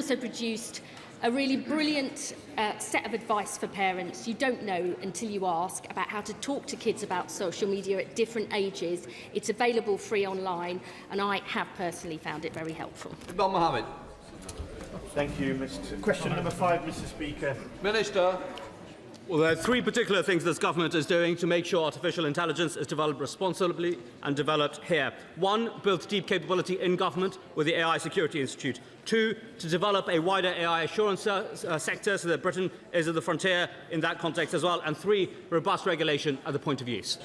also produced a really brilliant set of advice for parents. You don't know until you ask about how to talk to kids about social media at different ages. It's available free online, and I have personally found it very helpful. Bob Mohammed. Thank you, Mr. Question number 5, Mr. Speaker. Minister. Well, there are three particular things this government is doing to make sure artificial intelligence is developed responsibly and developed here. One, build deep capability in government with the AI Security Institute. Two, to develop a wider AI assurance sector so that Britain is at the frontier in that context as well. And three, robust regulation at the point of use.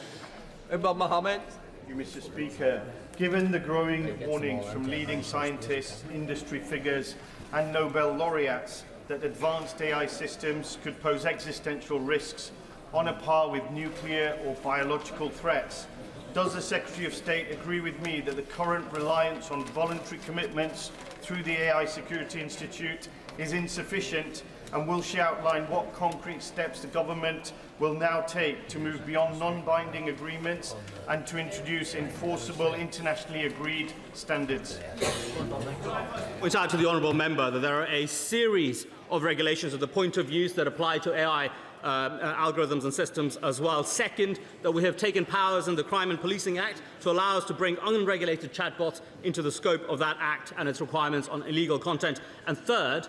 Bob Mohammed. Thank you, Mr. Speaker. Given the growing warnings from leading scientists, industry figures and Nobel laureates that advanced AI systems could pose existential risks on a par with nuclear or biological threats, does the Secretary of State agree with me that the current reliance on voluntary commitments through the AI Security Institute is insufficient, and will she outline what concrete steps the government will now take to move beyond non-binding agreements and to introduce enforceable, internationally agreed standards? I point out to the honourable member that there are a series of regulations at the point of use that apply to AI algorithms and systems as well. Second, that we have taken powers in the Crime and Policing Act to allow us to bring unregulated chatbots into the scope of that Act and its requirements on illegal content. And third,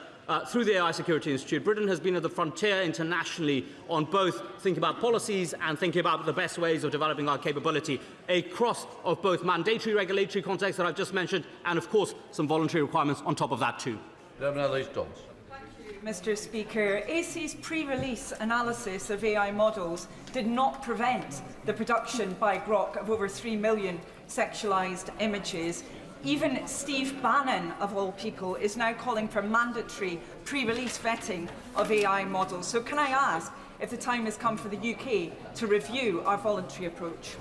through the AI Security Institute, Britain has been at the frontier internationally on both thinking about policies and thinking about the best ways of developing our capability across of both mandatory regulatory contexts that I've just mentioned and, of course, some voluntary requirements on top of that too. Mr. Speaker, AC's pre-release analysis of AI models did not prevent the production by Grok of over 3 million sexualised images. Even Steve Bannon, of all people, is now calling for mandatory pre-release vetting of AI models. So can I ask if the time has come for the UK to review our voluntary approach?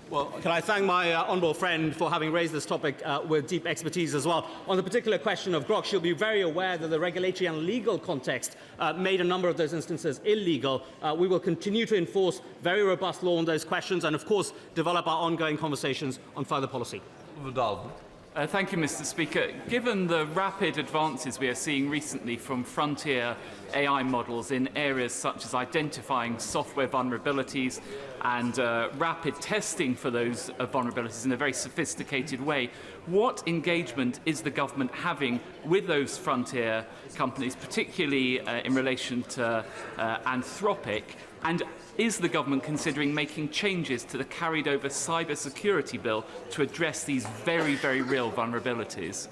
Well, can I thank my honourable friend for having raised this topic with deep expertise as well. On the particular question of Grok, she'll be very aware that the regulatory and legal context made a number of those instances illegal. We will continue to enforce very robust law on those questions and, of course, develop our ongoing conversations on further policy. Thank you, Mr. Speaker. Given the rapid advances we are seeing recently from frontier AI models in areas such as identifying software vulnerabilities and rapid testing for those vulnerabilities in a very sophisticated way, what engagement is the government having with those frontier companies, particularly in relation to Anthropic? And is the government considering making changes to the carried over cybersecurity bill to address these very, very real vulnerabilities?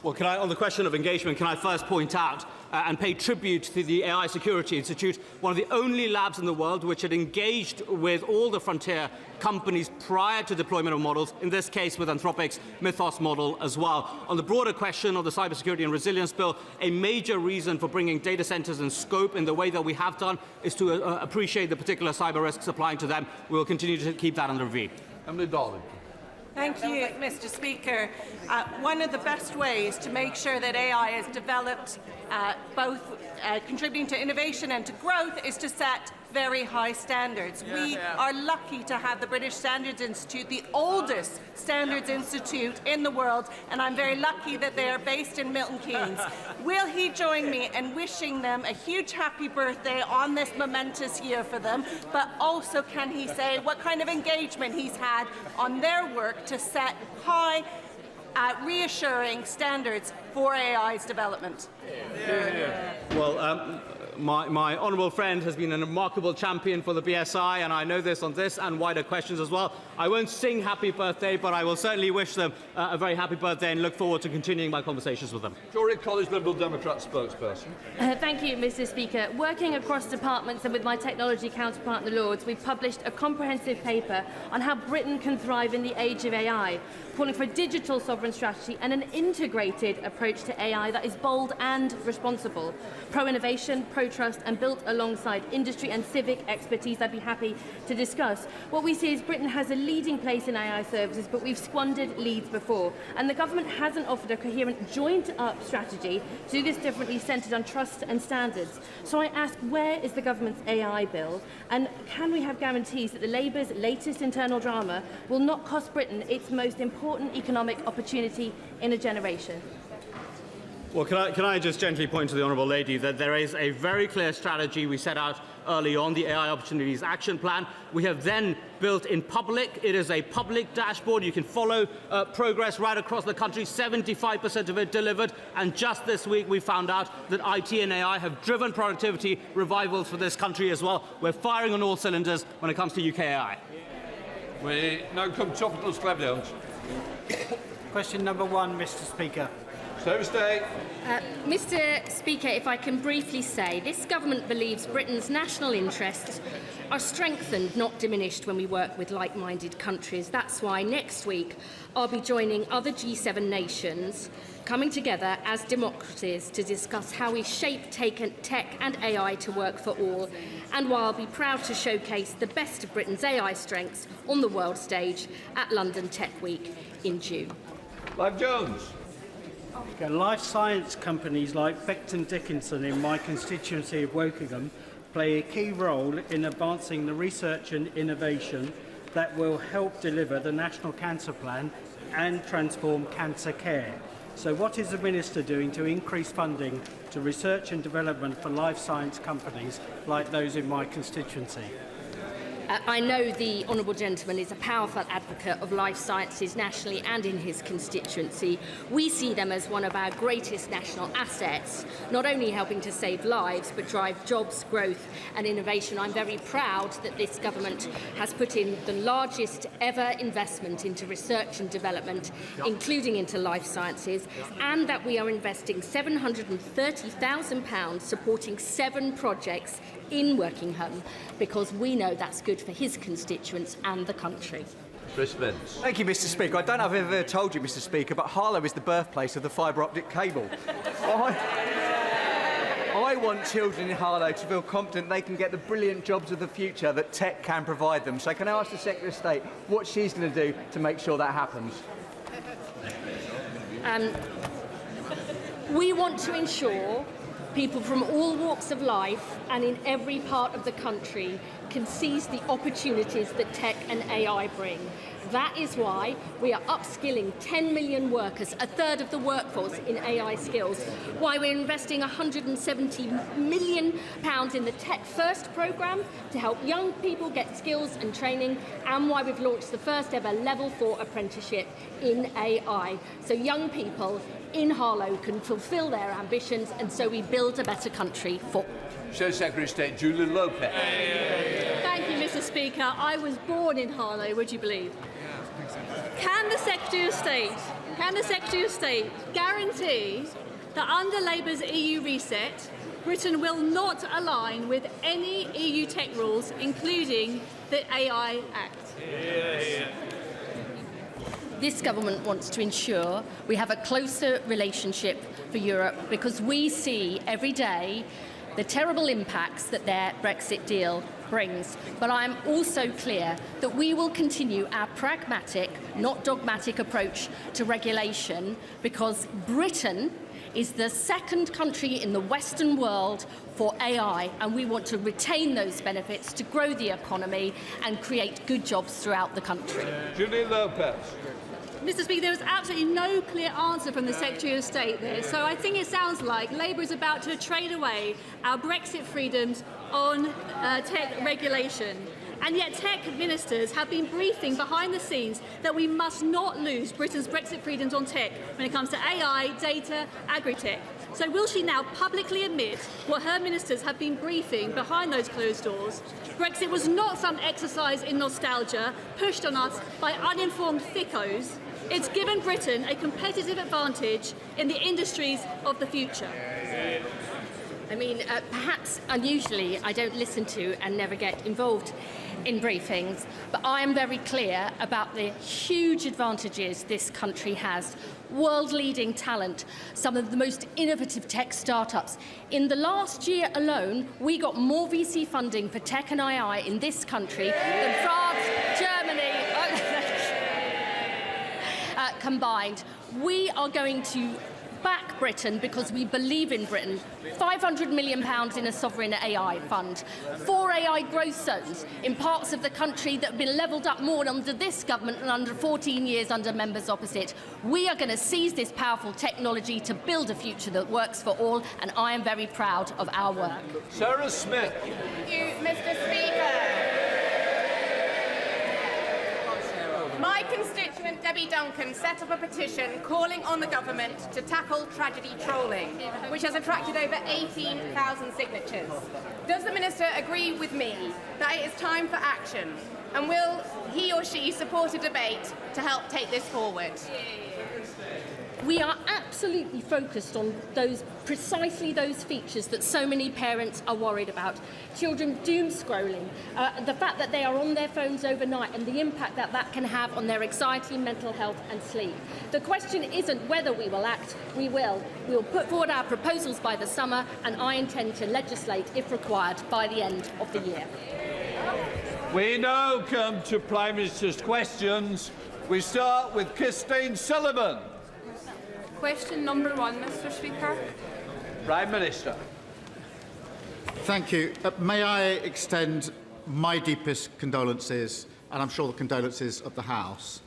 Well, on the question of engagement, can I first point out and pay tribute to the AI Security Institute, one of the only labs in the world which had engaged with all the frontier companies prior to deployment of models, in this case with Anthropic's Mythos model as well. On the broader question of the Cybersecurity and Resilience Bill, a major reason for bringing data centres in scope in the way that we have done is to appreciate the particular cyber risks applying to them. We will continue to keep that under review. Emily Darling. Thank you, Mr. Speaker. One of the best ways to make sure that AI is developed, both contributing to innovation and to growth, is to set very high standards. We are lucky to have the British Standards Institute, the oldest standards institute in the world, and I'm very lucky that they are based in Milton Keynes. Will he join me in wishing them a huge happy birthday on this momentous year for them, but also can he say what kind of engagement he's had on their work to set high, reassuring standards for AI's development? Well, my honourable friend has been a remarkable champion for the BSI, and I know this on this and wider questions as well. I won't sing happy birthday, but I will certainly wish them a very happy birthday and look forward to continuing my conversations with them. Tory College Liberal Democrat spokesperson. Thank you, Mr. Speaker. Working across departments and with my technology counterpart in the Lords, we've published a comprehensive paper on how Britain can thrive in the age of AI, calling for a digital sovereign strategy and an integrated approach to AI that is bold and responsible, pro-innovation, pro-trust, and built alongside industry and civic expertise I'd be happy to discuss. What we see is Britain has a leading place in AI services, but we've squandered leads before, and the government hasn't offered a coherent joint-up strategy to do this differently, centred on trust and standards. So I ask, where is the government's AI bill, and can we have guarantees that the Labour's latest internal drama will not cost Britain its most important economic opportunity in a generation? Well, can I just gently point to the Honourable Lady that there is a very clear strategy we set out early on, the AI Opportunities Action Plan. We have then built in public. It is a public dashboard. You can follow progress right across the country, 75% of it delivered. And just this week we found out that IT and AI have driven productivity revivals for this country as well. We're firing on all cylinders when it comes to UK AI. We now come to Topical Sclebions. Question number 1, Mr. Speaker. Stay. Mr. Speaker, if I can briefly say, this government believes Britain's national interests are strengthened, not diminished, when we work with like-minded countries. That's why next week I'll be joining other G7 nations coming together as democracies to discuss how we shape tech and AI to work for all, and why I'll be proud to showcase the best of Britain's AI strengths on the world stage at London Tech Week in June. Live Jones. Okay, life science companies like Becton Dickinson in my constituency of Wokingham play a key role in advancing the research and innovation that will help deliver the National Cancer Plan and transform cancer care. So what is the Minister doing to increase funding to research and development for life science companies like those in my constituency? I know the Honourable Gentleman is a powerful advocate of life sciences nationally and in his constituency. We see them as one of our greatest national assets, not only helping to save lives but drive jobs, growth and innovation. I'm very proud that this government has put in the largest ever investment into research and development, including into life sciences, and that we are investing £730,000 supporting 7 projects in Wokingham, because we know that's good for his constituents and the country. Chris Vince. Thank you, Mr. Speaker. I don't know if I've ever told you, Mr. Speaker, but Harlow is the birthplace of the fibre optic cable. I want children in Harlow to feel confident they can get the brilliant jobs of the future that tech can provide them. So can I ask the Secretary of State what she's going to do to make sure that happens? We want to ensure people from all walks of life and in every part of the country can seize the opportunities that tech and AI bring. That is why we are upskilling 10 million workers, a third of the workforce, in AI skills, why we're investing £170 million in the Tech First programme to help young people get skills and training, and why we've launched the first ever Level 4 apprenticeship in AI, so young people in Harlow can fulfil their ambitions, and so we build a better country for all. Show Secretary of State Julia Lopez. Thank you, Mr. Speaker. I was born in Harlow, would you believe? Can the Secretary of State guarantee that under Labour's EU reset, Britain will not align with any EU tech rules, including the AI Act? This government wants to ensure we have a closer relationship for Europe, because we see every day the terrible impacts that their Brexit deal brings. But I am also clear that we will continue our pragmatic, not dogmatic approach to regulation, because Britain is the second country in the Western world for AI, and we want to retain those benefits to grow the economy and create good jobs throughout the country. Julia Lopez. Mr. Speaker, there was absolutely no clear answer from the Secretary of State there, so I think it sounds like Labour is about to trade away our Brexit freedoms on tech regulation. And yet tech ministers have been briefing behind the scenes that we must not lose Britain's Brexit freedoms on tech when it comes to AI, data, agri-tech. So will she now publicly admit what her ministers have been briefing behind those closed doors? Brexit was not some exercise in nostalgia pushed on us by uninformed thickos. It's given Britain a competitive advantage in the industries of the future. I mean, perhaps unusually I don't listen to and never get involved in briefings, but I am very clear about the huge advantages this country has. World-leading talent, some of the most innovative tech startups. In the last year alone, we got more VC funding for tech and AI in this country than France, Germany, combined. We are going to back Britain because we believe in Britain. £500 million in a sovereign AI fund. 4 AI growth zones in parts of the country that have been levelled up more under this government than under 14 years under members opposite. We are going to seize this powerful technology to build a future that works for all, and I am very proud of our work. Sarah Smith. Thank you, Mr. Speaker. My constituent Debbie Duncan set up a petition calling on the government to tackle tragedy trolling, which has attracted over 18,000 signatures. Does the Minister agree with me that it is time for action? And will he or she support a debate to help take this forward? We are absolutely focused on precisely those features that so many parents are worried about. Children doom scrolling, the fact that they are on their phones overnight and the impact that that can have on their anxiety, mental health and sleep. The question isn't whether we will act, we will. We will put forward our proposals by the summer, and I intend to legislate, if required, by the end of the year. We now come to Prime Minister's questions. We start with Christine Sullivan. Question number 1, Mr. Speaker. Prime Minister. Thank you. May I extend my deepest condolences, and I'm sure the condolences of the House,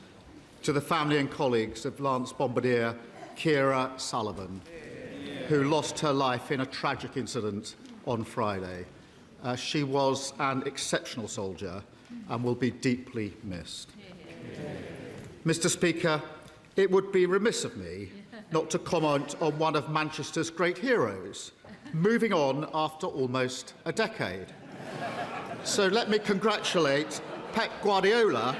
to the family and colleagues of Lance Bombardier Keir Sullivan, who lost her life in a tragic incident on Friday. She was an exceptional soldier and will be deeply missed. Mr. Speaker, it would be remiss of me not to comment on one of Manchester's great heroes, moving on after almost a decade. So let me congratulate Pep Guardiola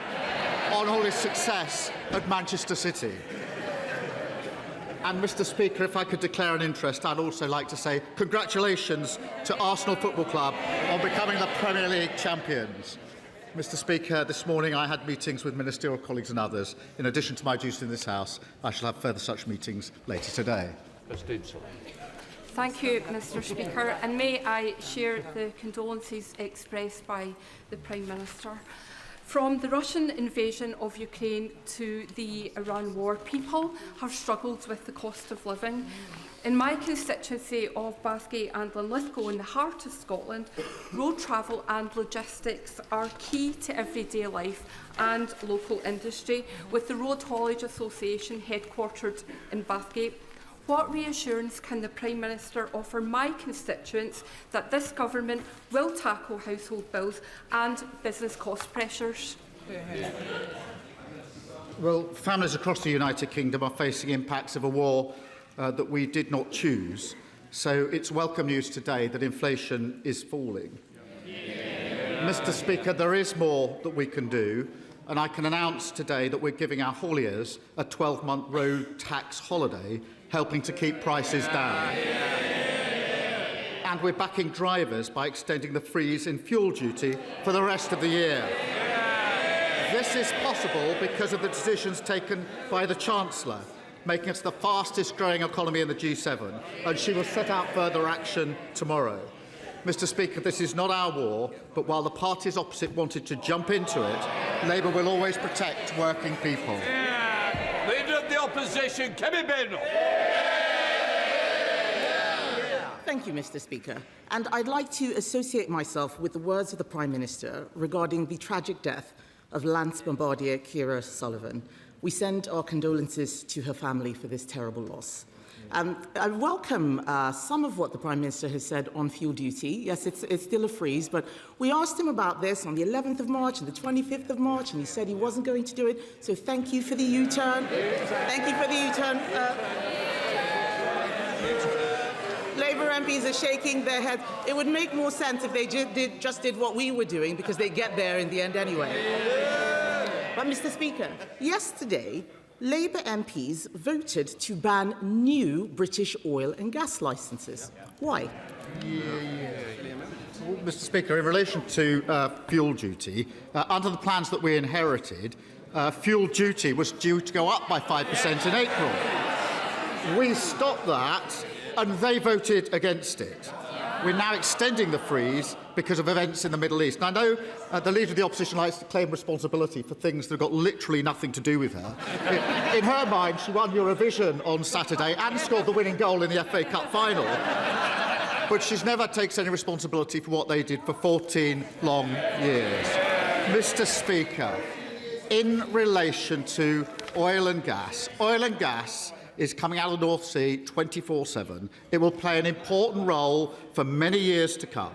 on all his success at Manchester City. And, Mr. Speaker, if I could declare an interest, I'd also like to say congratulations to Arsenal Football Club on becoming the Premier League champions. Mr. Speaker, this morning I had meetings with ministerial colleagues and others. In addition to my duties in this House, I shall have further such meetings later today. Thank you, Mr. Speaker, and may I share the condolences expressed by the Prime Minister. From the Russian invasion of Ukraine to the Iran war, people have struggled with the cost of living. In my constituency of Bathgate and Linlithgow, in the heart of Scotland, road travel and logistics are key to everyday life and local industry, with the Road Haulage Association headquartered in Bathgate. What reassurance can the Prime Minister offer my constituents that this government will tackle household bills and business cost pressures? Well, families across the United Kingdom are facing impacts of a war that we did not choose. So it's welcome news today that inflation is falling. Mr. Speaker, there is more that we can do, and I can announce today that we're giving our hauliers a 12-month road tax holiday, helping to keep prices down. And we're backing drivers by extending the freeze in fuel duty for the rest of the year. This is possible because of the decisions taken by the Chancellor, making us the fastest growing economy in the G7, and she will set out further action tomorrow. Mr. Speaker, this is not our war, but while the parties opposite wanted to jump into it, Labour will always protect working people. Leader of the Opposition, Badenoch. Thank you, Mr. Speaker. And I'd like to associate myself with the words of the Prime Minister regarding the tragic death of Lance Bombardier Keir Sullivan. We send our condolences to her family for this terrible loss. I welcome some of what the Prime Minister has said on fuel duty. Yes, it's still a freeze, but we asked him about this on the 11th of March and the 25th of March, and he said he wasn't going to do it. So thank you for the U-turn. Thank you for the U-turn. Labour MPs are shaking their heads. It would make more sense if they just did what we were doing, because they get there in the end anyway. But, Mr. Speaker, yesterday, Labour MPs voted to ban new British oil and gas licences. Why? Well, Mr. Speaker, in relation to fuel duty, under the plans that we inherited, fuel duty was due to go up by 5% in April. We stopped that, and they voted against it. we're now extending the freeze because of events in the Middle East. And I know the Leader of the Opposition likes to claim responsibility for things that have got literally nothing to do with her. In her mind, she won Eurovision on Saturday and scored the winning goal in the FA Cup final. But she's never takes any responsibility for what they did for 14 long years. Mr. Speaker, in relation to oil and gas is coming out of the North Sea 24/7. It will play an important role for many years to come.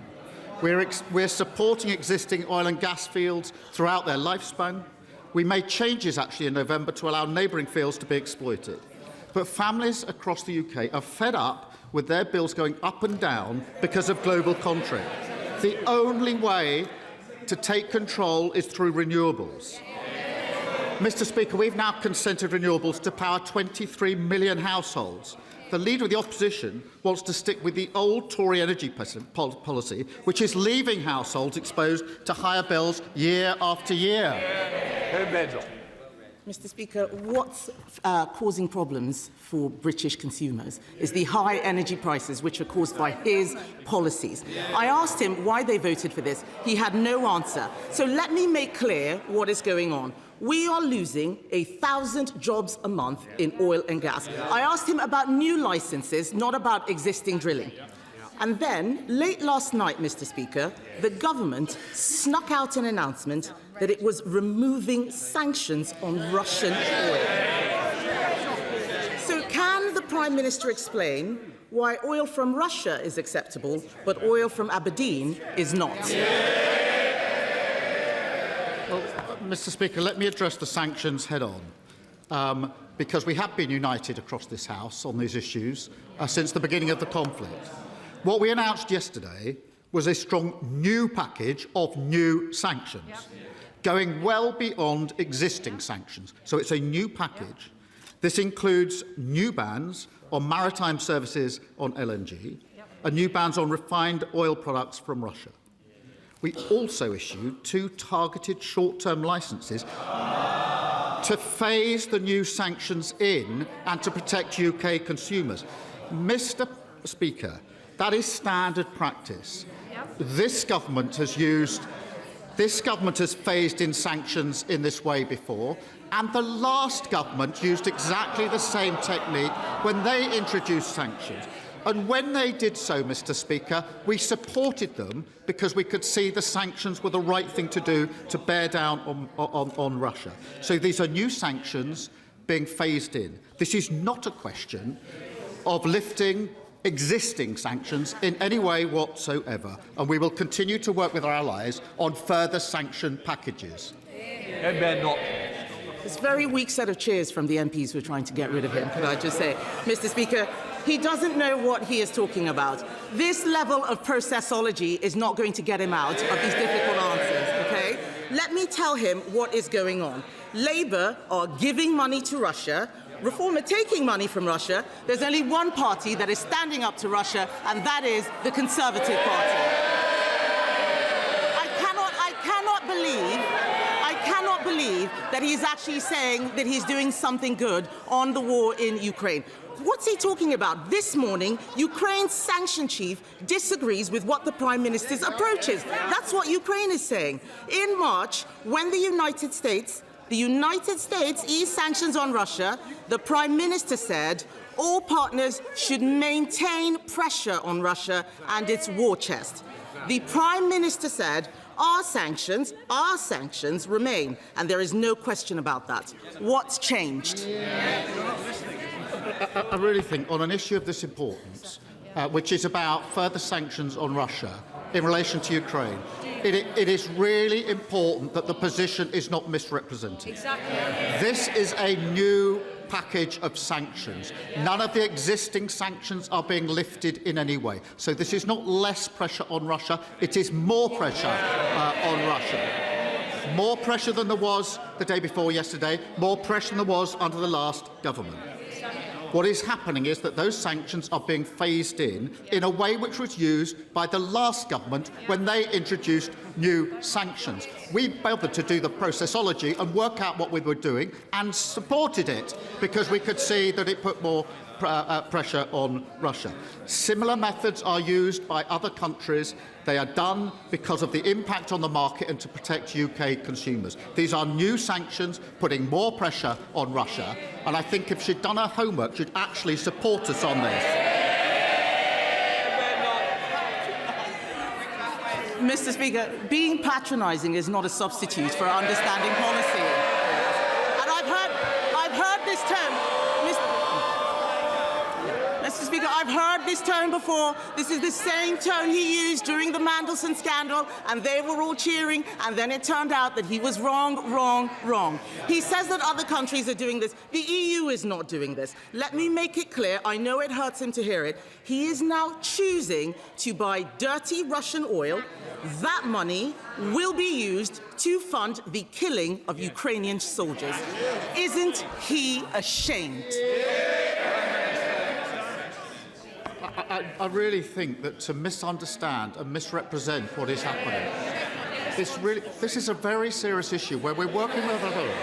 We're supporting existing oil and gas fields throughout their lifespan. We made changes actually in November to allow neighbouring fields to be exploited. But families across the UK are fed up with their bills going up and down because of global conflict. The only way to take control is through renewables. Mr. Speaker, we've now consented renewables to power 23 million households. The Leader of the Opposition wants to stick with the old Tory energy policy, which is leaving households exposed to higher bills year after year. Mr. Speaker, what's causing problems for British consumers is the high energy prices which are caused by his policies. I asked him why they voted for this. He had no answer. So let me make clear what is going on. We are losing 1,000 jobs a month in oil and gas. I asked him about new licences, not about existing drilling. And then, late last night, Mr. Speaker, the government snuck out an announcement that it was removing sanctions on Russian oil. So can the Prime Minister explain why oil from Russia is acceptable, but oil from Aberdeen is not? Well, Mr. Speaker, let me address the sanctions head on, because we have been united across this House on these issues since the beginning of the conflict. What we announced yesterday was a strong new package of new sanctions, going well beyond existing sanctions. So it's a new package. This includes new bans on maritime services on LNG and new bans on refined oil products from Russia. We also issued 2 targeted short-term licences to phase the new sanctions in and to protect UK consumers. Mr. Speaker, that is standard practice. This government has phased in sanctions in this way before, and the last government used exactly the same technique when they introduced sanctions. And when they did so, Mr. Speaker, we supported them because we could see the sanctions were the right thing to do to bear down on Russia. So these are new sanctions being phased in. This is not a question of lifting existing sanctions in any way whatsoever, and we will continue to work with our allies on further sanction packages. It's a very weak set of cheers from the MPs who are trying to get rid of him, could I just say. Mr. Speaker, he doesn't know what he is talking about. This level of processology is not going to get him out of these difficult answers, OK? Let me tell him what is going on. Labour are giving money to Russia, Reform are taking money from Russia. There's only one party that is standing up to Russia, and that is the Conservative Party. I cannot believe that he's actually saying that he's doing something good on the war in Ukraine. What's he talking about? This morning, Ukraine's sanction chief disagrees with what the Prime Minister's approach is. That's what Ukraine is saying. In March, when the United States eased sanctions on Russia, the Prime Minister said all partners should maintain pressure on Russia and its war chest. The Prime Minister said our sanctions remain, and there is no question about that. What's changed? I really think on an issue of this importance, which is about further sanctions on Russia in relation to Ukraine, it is really important that the position is not misrepresented. Exactly. This is a new package of sanctions. None of the existing sanctions are being lifted in any way. So this is not less pressure on Russia, it is more pressure on Russia. More pressure than there was the day before yesterday, more pressure than there was under the last government. What is happening is that those sanctions are being phased in a way which was used by the last government when they introduced new sanctions. We bothered to do the processology and work out what we were doing and supported it because we could see that it put more pressure on Russia. Similar methods are used by other countries. They are done because of the impact on the market and to protect UK consumers. These are new sanctions putting more pressure on Russia, and I think if she'd done her homework, she'd actually support us on this. Mr. Speaker, being patronising is not a substitute for understanding policy. And I've heard this term, Mr. Speaker, I've heard this tone before. This is the same tone he used during the Mandelson scandal, and they were all cheering, and then it turned out that he was wrong, wrong, wrong. He says that other countries are doing this. The EU is not doing this. Let me make it clear. I know it hurts him to hear it. He is now choosing to buy dirty Russian oil. That money will be used to fund the killing of Ukrainian soldiers. Isn't he ashamed? I really think that to misunderstand and misrepresent what is happening, this is a very serious issue where we're working with others.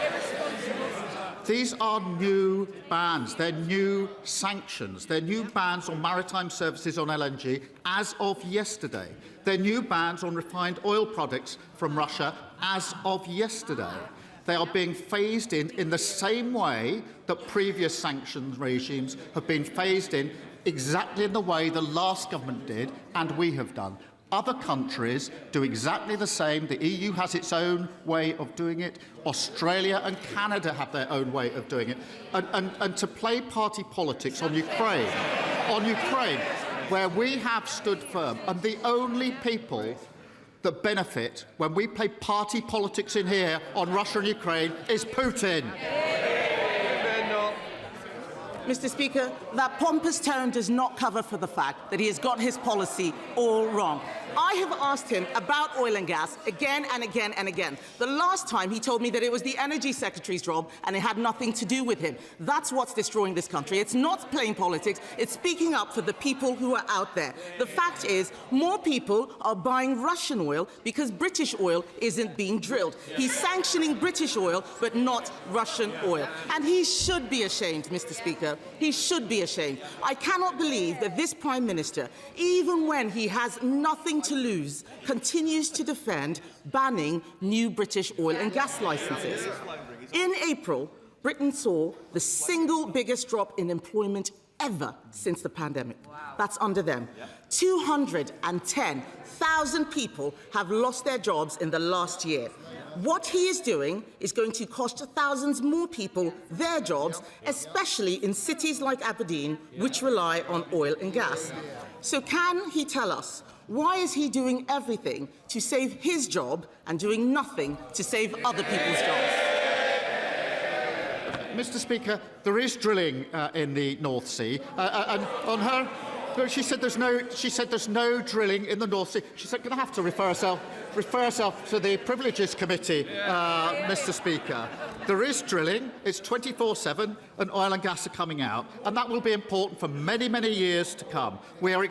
These are new bans. They're new sanctions. They're new bans on maritime services on LNG as of yesterday. They're new bans on refined oil products from Russia as of yesterday. They are being phased in the same way that previous sanctions regimes have been phased in, exactly in the way the last government did and we have done. Other countries do exactly the same. The EU has its own way of doing it. Australia and Canada have their own way of doing it. And to play party politics on Ukraine, where we have stood firm, and the only people that benefit when we play party politics in here on Russia and Ukraine is Putin. Mr. Speaker, that pompous tone does not cover for the fact that he has got his policy all wrong. I have asked him about oil and gas again and again and again. The last time he told me that it was the Energy Secretary's job and it had nothing to do with him. That's what's destroying this country. It's not playing politics. It's speaking up for the people who are out there. The fact is, more people are buying Russian oil because British oil isn't being drilled. He's sanctioning British oil, but not Russian oil. And he should be ashamed, Mr. Speaker. He should be ashamed. I cannot believe that this Prime Minister, even when he has nothing to lose, continues to defend banning new British oil and gas licences. In April, Britain saw the single biggest drop in employment ever since the pandemic. That's under them. 210,000 people have lost their jobs in the last year. What he is doing is going to cost thousands more people their jobs, especially in cities like Aberdeen, which rely on oil and gas. So can he tell us, why is he doing everything to save his job and doing nothing to save other people's jobs? Mr. Speaker, there is drilling in the North Sea, and on her, she said there's no drilling in the North Sea. She said, going to have to refer herself to the Privileges Committee, Mr. Speaker. There is drilling. It's 24/7, and oil and gas are coming out, and that will be important for many, many years to come. We are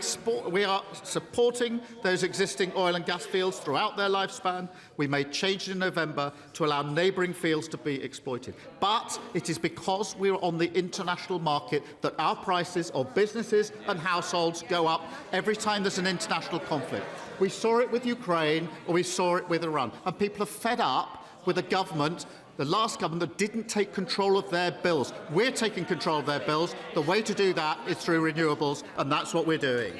supporting those existing oil and gas fields throughout their lifespan. We made changes in November to allow neighbouring fields to be exploited. But it is because we are on the international market that our prices of businesses and households go up every time there's an international conflict. We saw it with Ukraine, or we saw it with Iran, and people are fed up with a government, the last government, that didn't take control of their bills. We're taking control of their bills. The way to do that is through renewables, and that's what we're doing.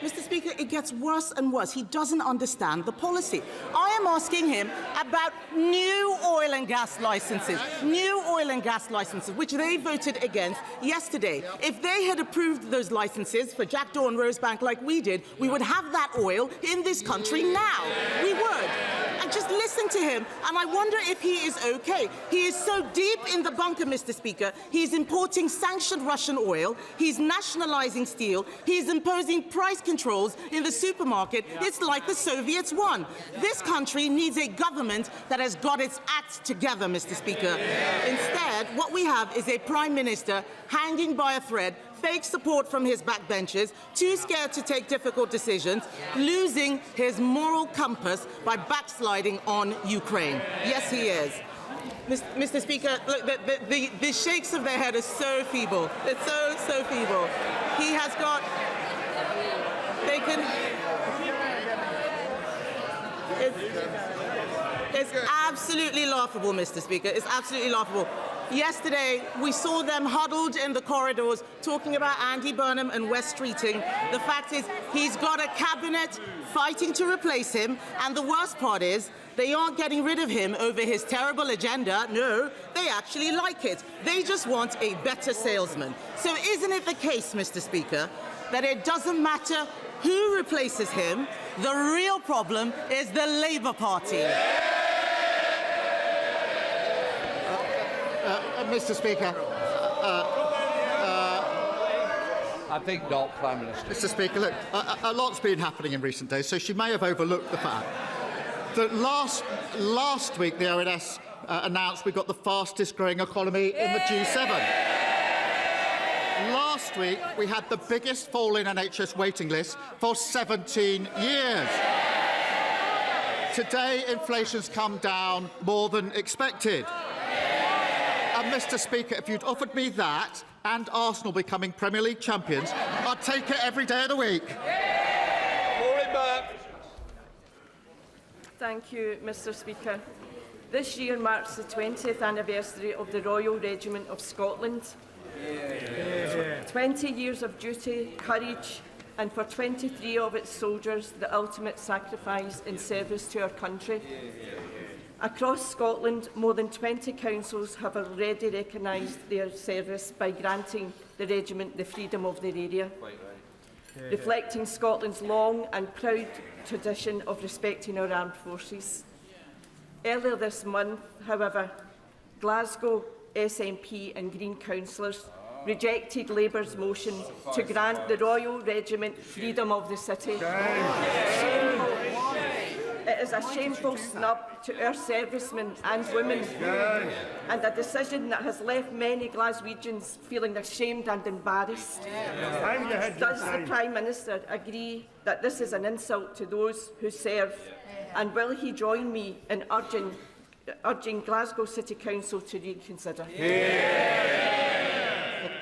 Mr. Speaker, it gets worse and worse. He doesn't understand the policy. I am asking him about new oil and gas licences, which they voted against yesterday. If they had approved those licences for Jackdaw and Rosebank like we did, we would have that oil in this country now. We would. And just listen to him, and I wonder if he is okay. He is so deep in the bunker, Mr. Speaker. He's importing sanctioned Russian oil. He's nationalising steel. He's imposing price controls in the supermarket. It's like the Soviets won. This country needs a government that has got its act together, Mr. Speaker. Instead, what we have is a Prime Minister hanging by a thread, fake support from his backbenchers, too scared to take difficult decisions, losing his moral compass by backsliding on Ukraine. Yes, he is. Mr. Speaker, look, the shakes of their head are so feeble. It's so feeble. He has got... They can... It's absolutely laughable, Mr. Speaker. It's absolutely laughable. Yesterday, we saw them huddled in the corridors talking about Andy Burnham and West Streeting. The fact is, he's got a cabinet fighting to replace him, and the worst part is, they aren't getting rid of him over his terrible agenda. No, they actually like it. They just want a better salesman. So isn't it the case, Mr. Speaker, that it doesn't matter who replaces him, the real problem is the Labour Party? Mr. Speaker. I think not, Prime Minister. Mr. Speaker, look, a lot's been happening in recent days, so she may have overlooked the fact that last week the ONS announced we got the fastest growing economy in the G7. Last week we had the biggest fall in NHS waiting lists for 17 years. Today inflation's come down more than expected. And Mr. Speaker, if you'd offered me that and Arsenal becoming Premier League champions, I'd take it every day of the week. Thank you, Mr. Speaker. This year marks the 20th anniversary of the Royal Regiment of Scotland. 20 years of duty, courage, and for 23 of its soldiers, the ultimate sacrifice in service to our country. Across Scotland, more than 20 councils have already recognised their service by granting the regiment the freedom of their area, reflecting Scotland's long and proud tradition of respecting our armed forces. Earlier this month, however, Glasgow SNP and Green councillors rejected Labour's motion to grant the Royal Regiment freedom of the city. It is a shameful snub to our servicemen and women, and a decision that has left many Glaswegians feeling ashamed and embarrassed. Does the Prime Minister agree that this is an insult to those who serve, and will he join me in urging Glasgow City Council to reconsider?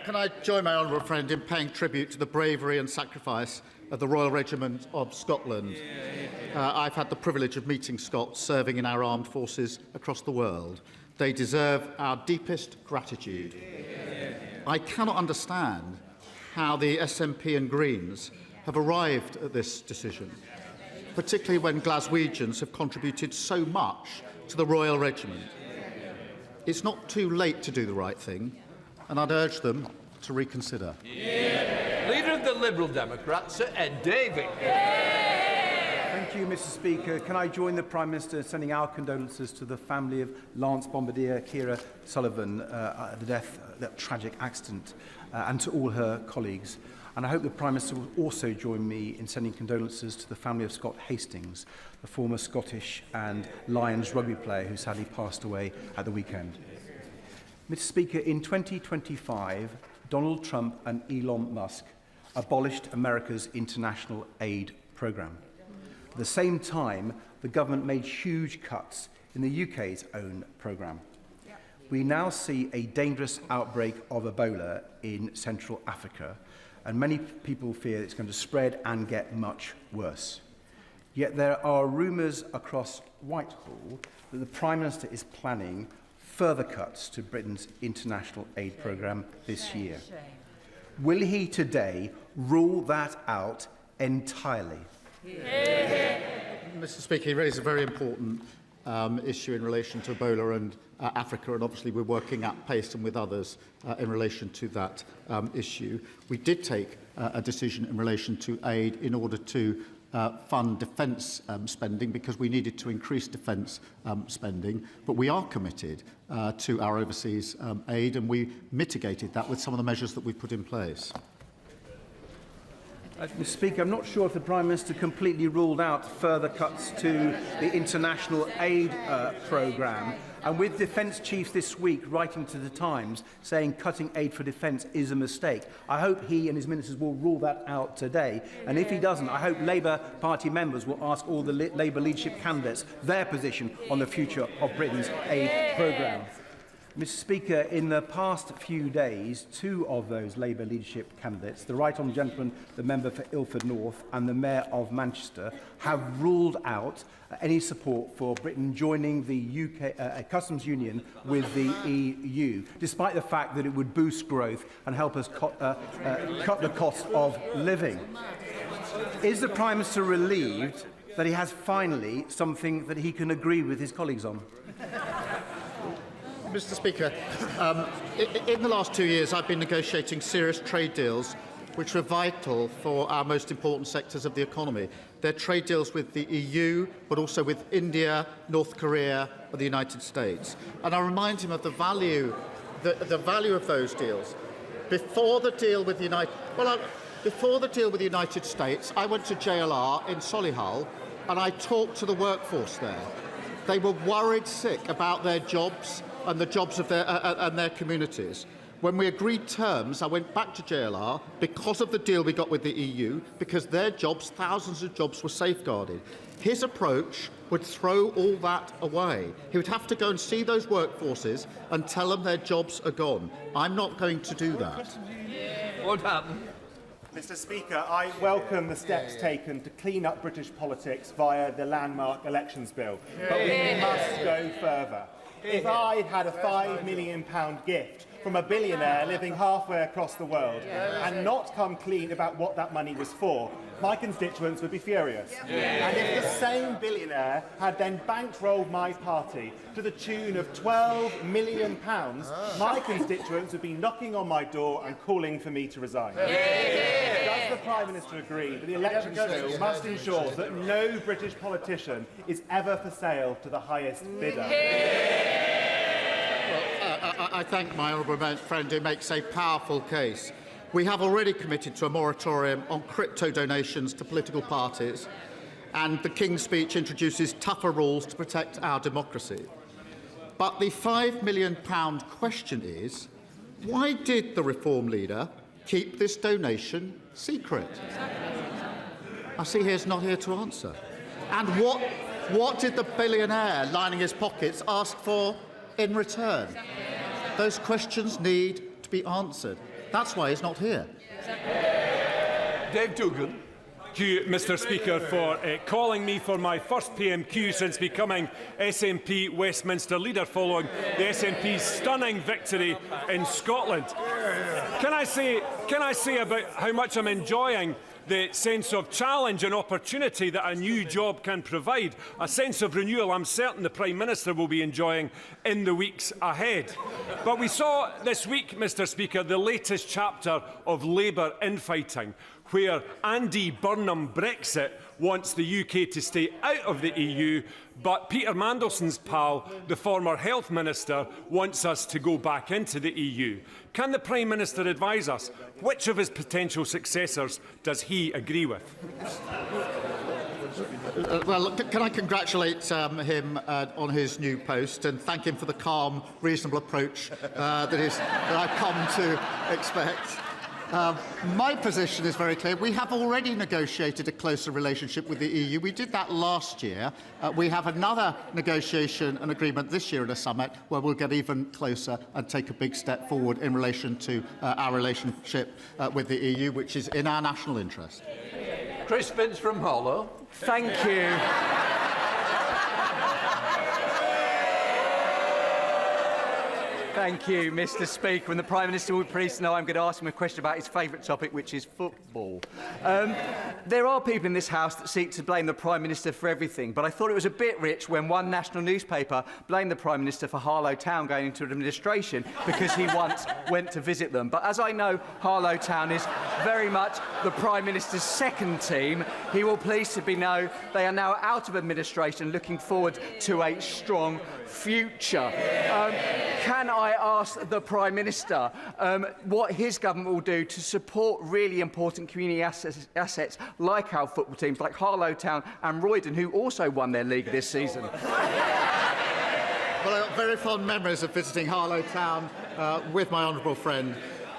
Can I join my honourable friend in paying tribute to the bravery and sacrifice of the Royal Regiment of Scotland? I've had the privilege of meeting Scots serving in our armed forces across the world. They deserve our deepest gratitude. I cannot understand how the SNP and Greens have arrived at this decision, particularly when Glaswegians have contributed so much to the Royal Regiment. It's not too late to do the right thing, and I'd urge them to reconsider. Leader of the Liberal Democrats, Sir Ed Davey. Thank you, Mr. Speaker. Can I join the Prime Minister in sending our condolences to the family of Lance Bombardier Keir Sullivan at the death, that tragic accident, and to all her colleagues. And I hope the Prime Minister will also join me in sending condolences to the family of Scott Hastings, the former Scottish and Lions rugby player who sadly passed away at the weekend. Mr. Speaker, in 2025, Donald Trump and Elon Musk abolished America's international aid programme. At the same time, the government made huge cuts in the UK's own programme. We now see a dangerous outbreak of Ebola in Central Africa, and many people fear it's going to spread and get much worse. Yet there are rumours across Whitehall that the Prime Minister is planning further cuts to Britain's international aid programme this year. Will he today rule that out entirely? Mr. Speaker, he raised a very important issue in relation to Ebola and Africa, and obviously we're working at pace and with others in relation to that issue. We did take a decision in relation to aid in order to fund defence spending because we needed to increase defence spending, but we are committed to our overseas aid, and we mitigated that with some of the measures that we've put in place. Mr. Speaker, I'm not sure if the Prime Minister completely ruled out further cuts to the international aid programme. And with defence chiefs this week writing to the Times saying cutting aid for defence is a mistake, I hope he and his ministers will rule that out today. And if he doesn't, I hope Labour Party members will ask all the Labour leadership candidates their position on the future of Britain's aid programme. Mr. Speaker, in the past few days, two of those Labour leadership candidates, the Right Honourable Gentleman, the member for Ilford North, and the Mayor of Manchester, have ruled out any support for Britain joining the UK customs union with the EU, despite the fact that it would boost growth and help us cut the cost of living. Is the Prime Minister relieved that he has finally something that he can agree with his colleagues on? Mr. Speaker, in the last 2 years I've been negotiating serious trade deals which are vital for our most important sectors of the economy. They're trade deals with the EU, but also with India, North Korea and the United States. And I remind him of the value of those deals. Before the deal with the United States, I went to JLR in Solihull and I talked to the workforce there. They were worried sick about their jobs and the jobs of their communities. When we agreed terms, I went back to JLR because of the deal we got with the EU, because their jobs, thousands of jobs, were safeguarded. His approach would throw all that away. He would have to go and see those workforces and tell them their jobs are gone. I'm not going to do that. What happened? Mr. Speaker, I welcome the steps taken to clean up British politics via the landmark elections bill, but we must go further. If I had a £5 million gift from a billionaire living halfway across the world and not come clean about what that money was for, my constituents would be furious. And if the same billionaire had then bankrolled my party to the tune of £12 million, my constituents would be knocking on my door and calling for me to resign. Does the Prime Minister agree that the elections bill must ensure that no British politician is ever for sale to the highest bidder? I thank my honourable friend who makes a powerful case. We have already committed to a moratorium on crypto donations to political parties, and the King's speech introduces tougher rules to protect our democracy. But the £5 million question is, why did the Reform leader keep this donation secret? I see he's not here to answer. And what did the billionaire lining his pockets ask for in return? Those questions need to be answered. That's why he's not here. Dave Dugan. Thank you, Mr. Speaker, for calling me for my first PMQ since becoming SNP Westminster leader following the SNP's stunning victory in Scotland. Can I say about how much I'm enjoying the sense of challenge and opportunity that a new job can provide, a sense of renewal I'm certain the Prime Minister will be enjoying in the weeks ahead. But we saw this week, Mr. Speaker, the latest chapter of Labour infighting, where Andy Burnham Brexit wants the UK to stay out of the EU, but Peter Mandelson's pal, the former Health Minister, wants us to go back into the EU. Can the Prime Minister advise us which of his potential successors does he agree with? Well, can I congratulate him on his new post and thank him for the calm, reasonable approach that I've come to expect. My position is very clear. We have already negotiated a closer relationship with the EU. We did that last year. We have another negotiation and agreement this year at a summit where we'll get even closer and take a big step forward in relation to our relationship with the EU, which is in our national interest. Chris Vince from Hollow. Thank you. Thank you, Mr. Speaker. And the Prime Minister will be pleased to know I'm going to ask him a question about his favourite topic, which is football. There are people in this House that seek to blame the Prime Minister for everything, but I thought it was a bit rich when one national newspaper blamed the Prime Minister for Harlow Town going into administration because he once went to visit them. But as I know Harlow Town is very much the Prime Minister's second team, he will please to know they are now out of administration, looking forward to a strong future. Can I ask the Prime Minister what his government will do to support really important community assets like our football teams, like Harlow Town and Roydon, who also won their league this season? Well, I've got very fond memories of visiting Harlow Town with my honourable friend.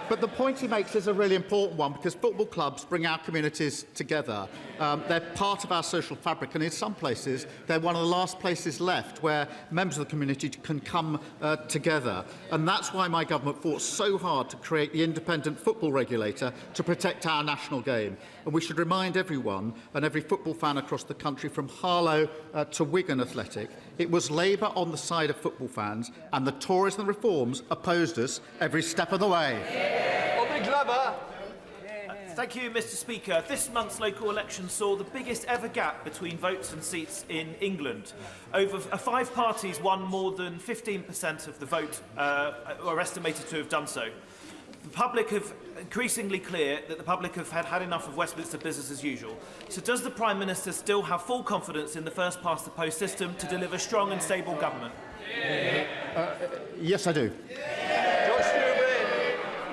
But the point he makes is a really important one, because football clubs bring our communities together. They're part of our social fabric, and in some places they're one of the last places left where members of the community can come together. And that's why my government fought so hard to create the independent football regulator to protect our national game. And we should remind everyone and every football fan across the country, from Harlow to Wigan Athletic, it was Labour on the side of football fans, and the Tories and the Reforms opposed us every step of the way. Thank you, Mr. Speaker. This month's local election saw the biggest ever gap between votes and seats in England. Over 5 parties won more than 15% of the vote, or estimated to have done so. The public have increasingly clear that the public have had enough of Westminster business as usual. So does the Prime Minister still have full confidence in the first past the post system to deliver strong and stable government? Yes, I do.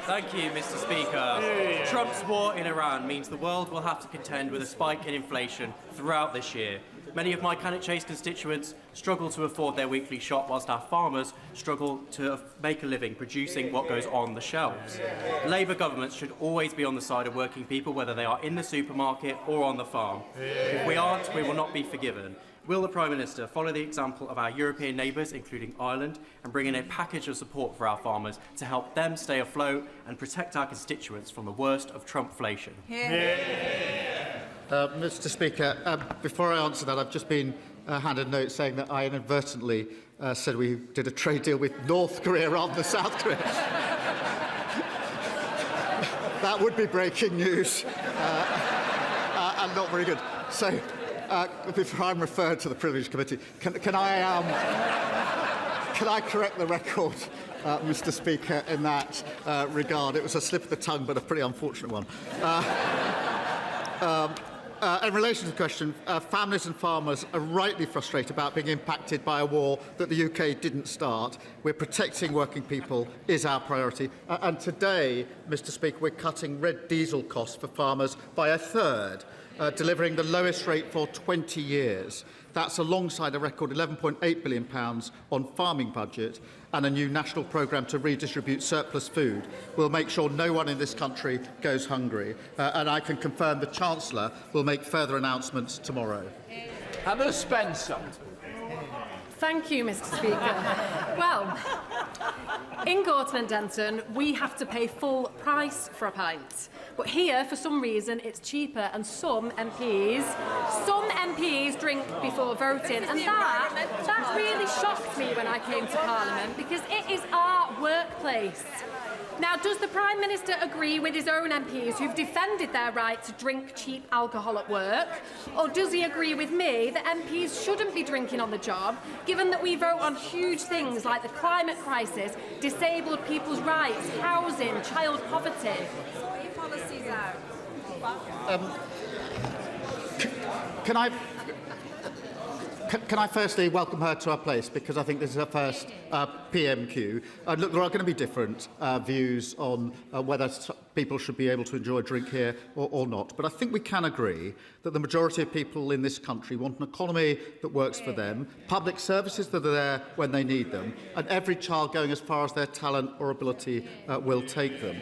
Thank you, Mr. Speaker. Trump's war in Iran means the world will have to contend with a spike in inflation throughout this year. Many of my Cannock Chase constituents struggle to afford their weekly shop, whilst our farmers struggle to make a living producing what goes on the shelves. Labour governments should always be on the side of working people, whether they are in the supermarket or on the farm. If we aren't, we will not be forgiven. Will the Prime Minister follow the example of our European neighbours, including Ireland, and bring in a package of support for our farmers to help them stay afloat and protect our constituents from the worst of Trumpflation? Mr. Speaker, before I answer that, I've just been handed a note saying that I inadvertently said we did a trade deal with North Korea rather than South Korea. That would be breaking news and not very good. So, before I'm referred to the Privilege Committee, can I correct the record, Mr. Speaker, in that regard? It was a slip of the tongue, but a pretty unfortunate one. In relation to the question, families and farmers are rightly frustrated about being impacted by a war that the UK didn't start. We're protecting working people is our priority. And today, Mr. Speaker, we're cutting red diesel costs for farmers by a third, delivering the lowest rate for 20 years. That's alongside a record £11.8 billion on farming budget and a new national programme to redistribute surplus food. We'll make sure no one in this country goes hungry. And I can confirm the Chancellor will make further announcements tomorrow. Hannah Spencer. Thank you, Mr. Speaker. Well, in Gorton and Denton, we have to pay full price for a pint. But here, for some reason, it's cheaper, and some MPs drink before voting. And that really shocked me when I came to Parliament, because it is our workplace. Now, does the Prime Minister agree with his own MPs who've defended their right to drink cheap alcohol at work? Or does he agree with me that MPs shouldn't be drinking on the job, given that we vote on huge things like the climate crisis, disabled people's rights, housing, child poverty? Policies out. Can I firstly welcome her to our place, because I think this is her first PMQ. Look, there are going to be different views on whether people should be able to enjoy a drink here or not. But I think we can agree that the majority of people in this country want an economy that works for them, public services that are there when they need them, and every child going as far as their talent or ability will take them.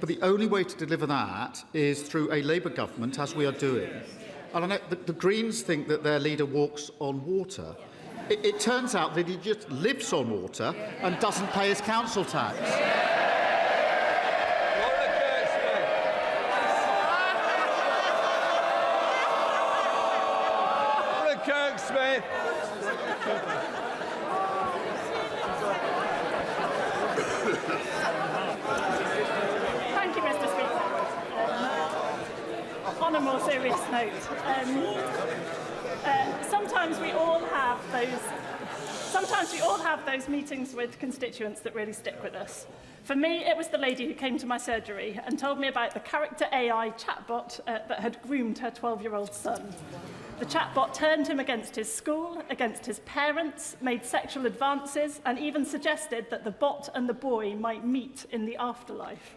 But the only way to deliver that is through a Labour government, as we are doing. And I know the Greens think that their leader walks on water. It turns out that he just lives on water and doesn't pay his council tax. Smith. Thank you, Mr. Speaker. On a more serious note, sometimes we all have those meetings with constituents that really stick with us. For me, it was the lady who came to my surgery and told me about the character AI chatbot that had groomed her 12-year-old son. The chatbot turned him against his school, against his parents, made sexual advances, and even suggested that the bot and the boy might meet in the afterlife.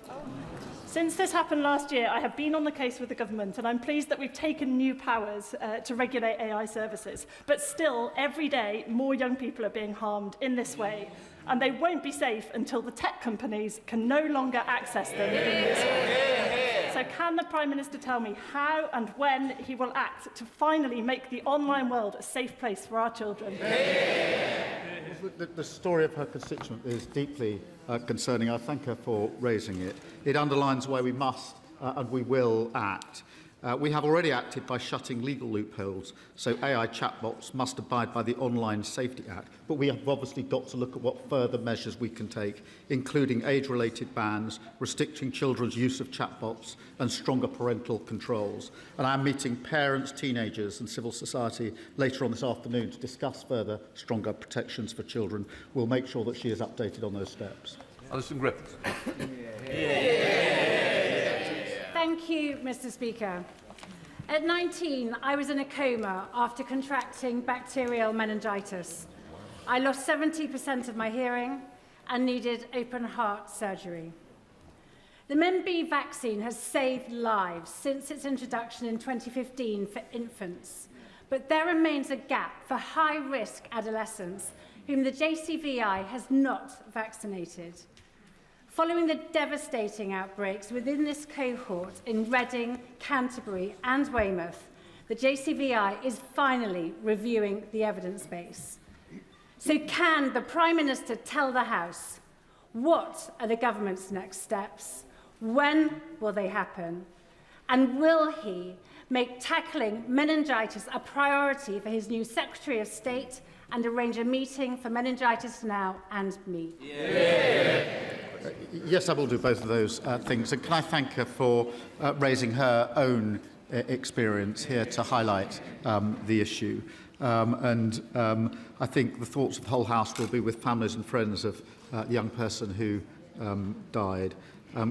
Since this happened last year, I have been on the case with the government, and I'm pleased that we've taken new powers to regulate AI services. But still, every day, more young people are being harmed in this way, and they won't be safe until the tech companies can no longer access them in this way. So can the Prime Minister tell me how and when he will act to finally make the online world a safe place for our children? The story of her constituent is deeply concerning. I thank her for raising it. It underlines why we must and we will act. We have already acted by shutting legal loopholes, so AI chatbots must abide by the Online Safety Act. But we have obviously got to look at what further measures we can take, including age-related bans, restricting children's use of chatbots, and stronger parental controls. And I am meeting parents, teenagers and civil society later on this afternoon to discuss further stronger protections for children. We'll make sure that she is updated on those steps. Alison Griffiths. Thank you, Mr. Speaker. At 19, I was in a coma after contracting bacterial meningitis. I lost 70% of my hearing and needed open-heart surgery. The MenB vaccine has saved lives since its introduction in 2015 for infants, but there remains a gap for high-risk adolescents whom the JCVI has not vaccinated. Following the devastating outbreaks within this cohort in Reading, Canterbury and Weymouth, the JCVI is finally reviewing the evidence base. So can the Prime Minister tell the House what are the government's next steps? When will they happen? And will he make tackling meningitis a priority for his new Secretary of State and arrange a meeting for Meningitis Now and me? Yes, I will do both of those things. And can I thank her for raising her own experience here to highlight the issue. I think the thoughts of the whole House will be with families and friends of the young person who died.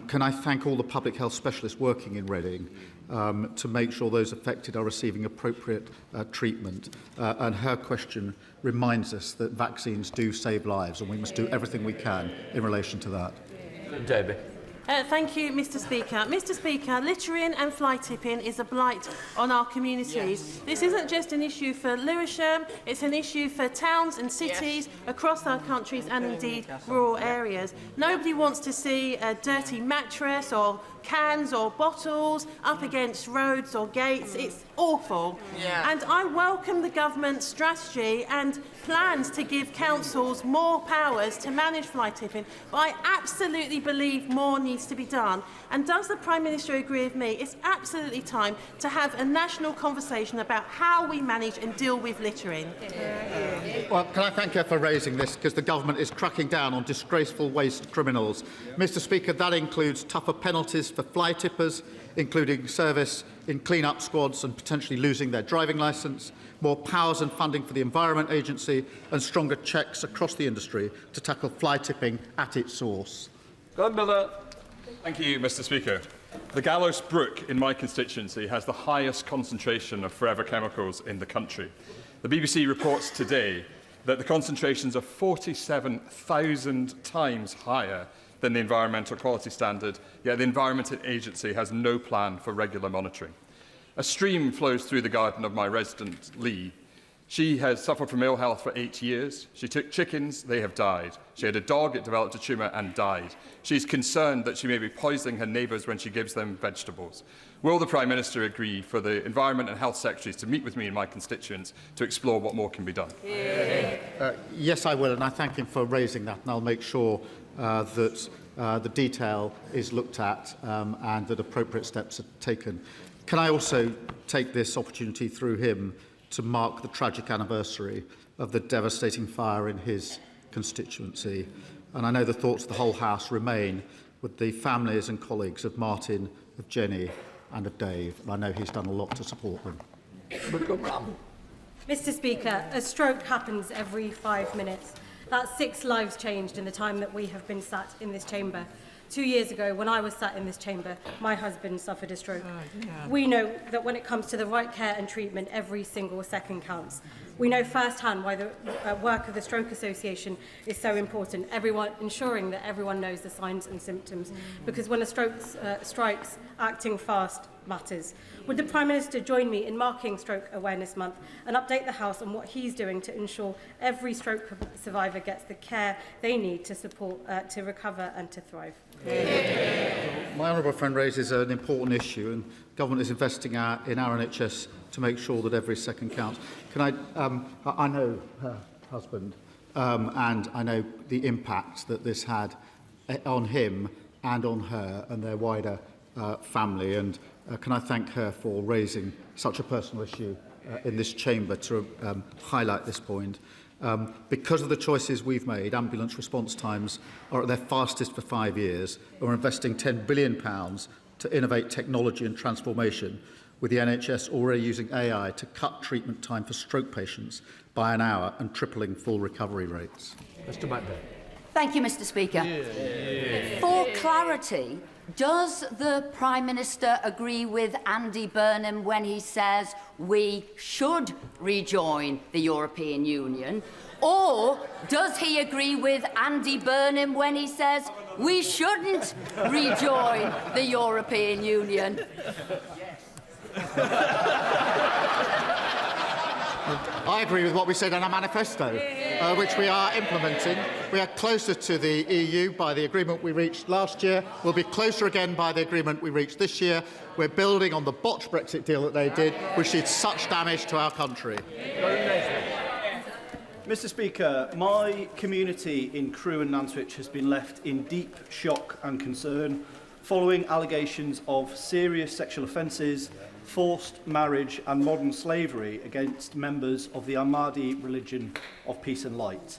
Can I thank all the public health specialists working in Reading to make sure those affected are receiving appropriate treatment. And her question reminds us that vaccines do save lives, and we must do everything we can in relation to that. Debbie. Thank you, Mr. Speaker. Mr. Speaker, littering and fly tipping is a blight on our communities. Yes. This isn't just an issue for Lewisham, it's an issue for towns and cities across our countries and indeed rural areas. Nobody wants to see a dirty mattress or cans or bottles up against roads or gates. It's awful. Yeah. And I welcome the government's strategy and plans to give councils more powers to manage fly tipping, but I absolutely believe more needs to be done. And does the Prime Minister agree with me? It's absolutely time to have a national conversation about how we manage and deal with littering. Well, can I thank her for raising this, because the government is cracking down on disgraceful waste criminals. Mr. Speaker, that includes tougher penalties for fly tippers, including service in clean-up squads and potentially losing their driving licence, more powers and funding for the Environment Agency, and stronger checks across the industry to tackle fly tipping at its source. Thank you, Mr. Speaker. The Gallows Brook in my constituency has the highest concentration of forever chemicals in the country. The BBC reports today that the concentrations are 47,000 times higher than the Environmental Quality Standard, yet the Environment Agency has no plan for regular monitoring. A stream flows through the garden of my resident, Lee. She has suffered from ill health for 8 years. She took chickens, they have died. She had a dog, it developed a tumour and died. She's concerned that she may be poisoning her neighbours when she gives them vegetables. Will the Prime Minister agree for the Environment and Health Secretaries to meet with me and my constituents to explore what more can be done? Yes, I will, and I thank him for raising that, and I'll make sure that the detail is looked at and that appropriate steps are taken. Can I also take this opportunity through him to mark the tragic anniversary of the devastating fire in his constituency? And I know the thoughts of the whole House remain with the families and colleagues of Martin, of Jenny and of Dave, and I know he's done a lot to support them. Mr. Speaker, a stroke happens every 5 minutes. That's 6 lives changed in the time that we have been sat in this chamber. 2 years ago, when I was sat in this chamber, my husband suffered a stroke. We know that when it comes to the right care and treatment, every single second counts. We know firsthand why the work of the Stroke Association is so important, ensuring that everyone knows the signs and symptoms, because when a stroke strikes, acting fast matters. Would the Prime Minister join me in marking Stroke Awareness Month and update the House on what he's doing to ensure every stroke survivor gets the care they need to support, to recover and to thrive? My honourable friend raises an important issue, and government is investing in our NHS to make sure that every second counts. I know her husband, and I know the impact that this had on him and on her and their wider family, and can I thank her for raising such a personal issue in this chamber to highlight this point. Because of the choices we've made, ambulance response times are at their fastest for 5 years, and we're investing £10 billion to innovate technology and transformation, with the NHS already using AI to cut treatment time for stroke patients by an hour and tripling full recovery rates. Mr. Macbeth. Thank you, Mr. Speaker. For clarity, does the Prime Minister agree with Andy Burnham when he says we should rejoin the European Union? Or does he agree with Andy Burnham when he says we shouldn't rejoin the European Union? I agree with what we said in our manifesto, which we are implementing. We are closer to the EU by the agreement we reached last year. We'll be closer again by the agreement we reached this year. We're building on the botched Brexit deal that they did, which did such damage to our country. Mr. Speaker, my community in Crewe and Nantwich has been left in deep shock and concern following allegations of serious sexual offences, forced marriage and modern slavery against members of the Ahmadi religion of peace and light.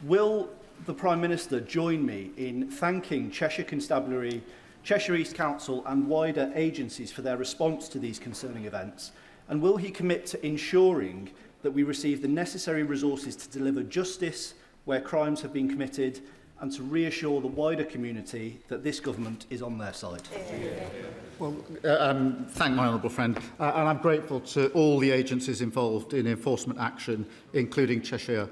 Will the Prime Minister join me in thanking Cheshire Constabulary, Cheshire East Council and wider agencies for their response to these concerning events? And will he commit to ensuring that we receive the necessary resources to deliver justice where crimes have been committed and to reassure the wider community that this government is on their side? Well, thank my honourable friend, and I'm grateful to all the agencies involved in enforcement action, including Cheshire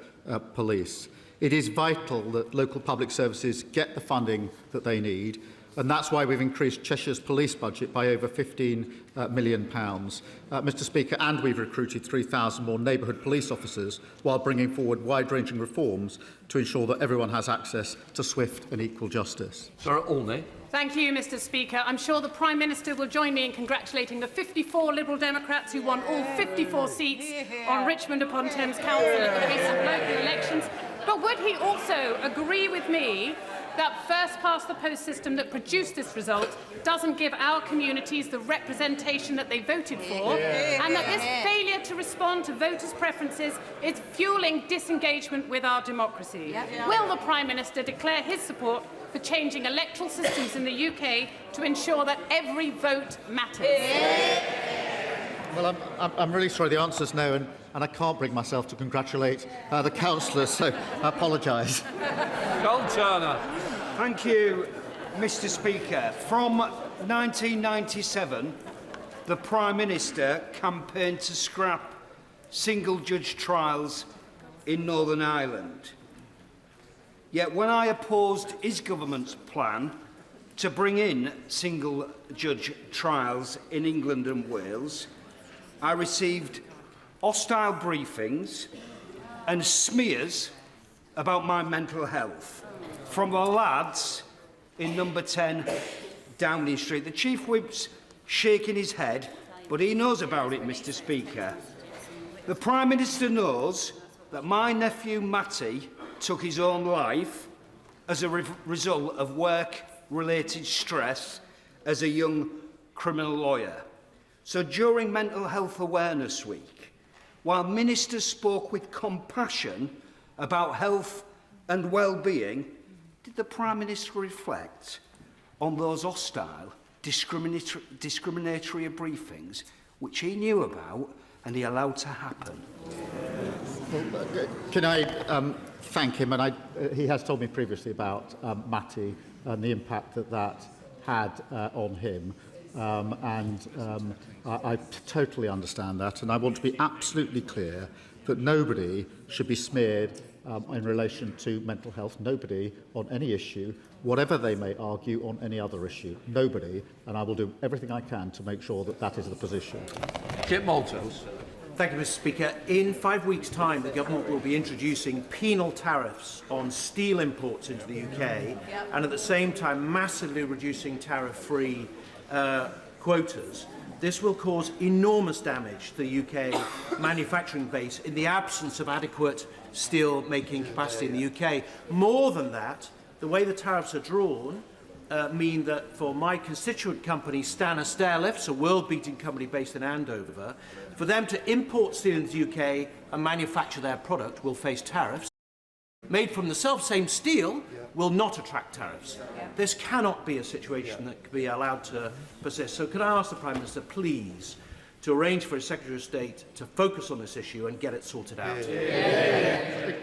Police. It is vital that local public services get the funding that they need, and that's why we've increased Cheshire's police budget by over £15 million. Mr. Speaker, and we've recruited 3,000 more neighbourhood police officers while bringing forward wide-ranging reforms to ensure that everyone has access to swift and equal justice. Sir Olney. Thank you, Mr. Speaker. I'm sure the Prime Minister will join me in congratulating the 54 Liberal Democrats who won all 54 seats on Richmond-upon-Thames Council at the recent local elections. But would he also agree with me that first-past-the-post system that produced this result doesn't give our communities the representation that they voted for, and that this failure to respond to voters' preferences is fuelling disengagement with our democracy? Will the Prime Minister declare his support for changing electoral systems in the UK to ensure that every vote matters? Well, I'm really sorry. The answer's no, and I can't bring myself to congratulate the councillors, so I apologise. Cole Turner. Thank you, Mr. Speaker. From 1997, the Prime Minister campaigned to scrap single-judge trials in Northern Ireland. Yet when I opposed his government's plan to bring in single-judge trials in England and Wales, I received hostile briefings and smears about my mental health from the lads in number 10 Downing Street. The Chief Whip's shaking his head, but he knows about it, Mr. Speaker. The Prime Minister knows that my nephew Matty took his own life as a result of work-related stress as a young criminal lawyer. So during Mental Health Awareness Week, while ministers spoke with compassion about health and well-being, did the Prime Minister reflect on those hostile, discriminatory briefings which he knew about and he allowed to happen? Can I thank him? And he has told me previously about Matty and the impact that had on him. I totally understand that, and I want to be absolutely clear that nobody should be smeared in relation to mental health. Nobody on any issue, whatever they may argue on any other issue. Nobody, and I will do everything I can to make sure that that is the position. Kit Malthouse. Thank you, Mr. Speaker. In 5 weeks' time, the government will be introducing penal tariffs on steel imports into the UK, and at the same time massively reducing tariff-free quotas. This will cause enormous damage to the UK manufacturing base in the absence of adequate steel-making capacity in the UK. More than that, the way the tariffs are drawn mean that for my constituent company, Stannah Stairlifts, a world-beating company based in Andover, for them to import steel into the UK and manufacture their product will face tariffs. Made from the self-same steel will not attract tariffs. This cannot be a situation that can be allowed to persist. So could I ask the Prime Minister, please, to arrange for his Secretary of State to focus on this issue and get it sorted out?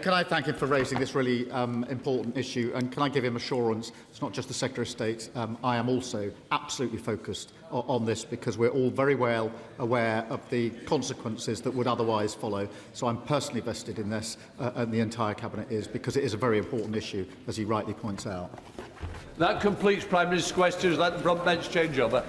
Can I thank him for raising this really important issue, and can I give him assurance it's not just the Secretary of State, I am also absolutely focused on this, because we're all very well aware of the consequences that would otherwise follow. So I'm personally vested in this, and the entire Cabinet is, because it is a very important issue, as he rightly points out. That completes Prime Minister's questions. Let the front bench change over.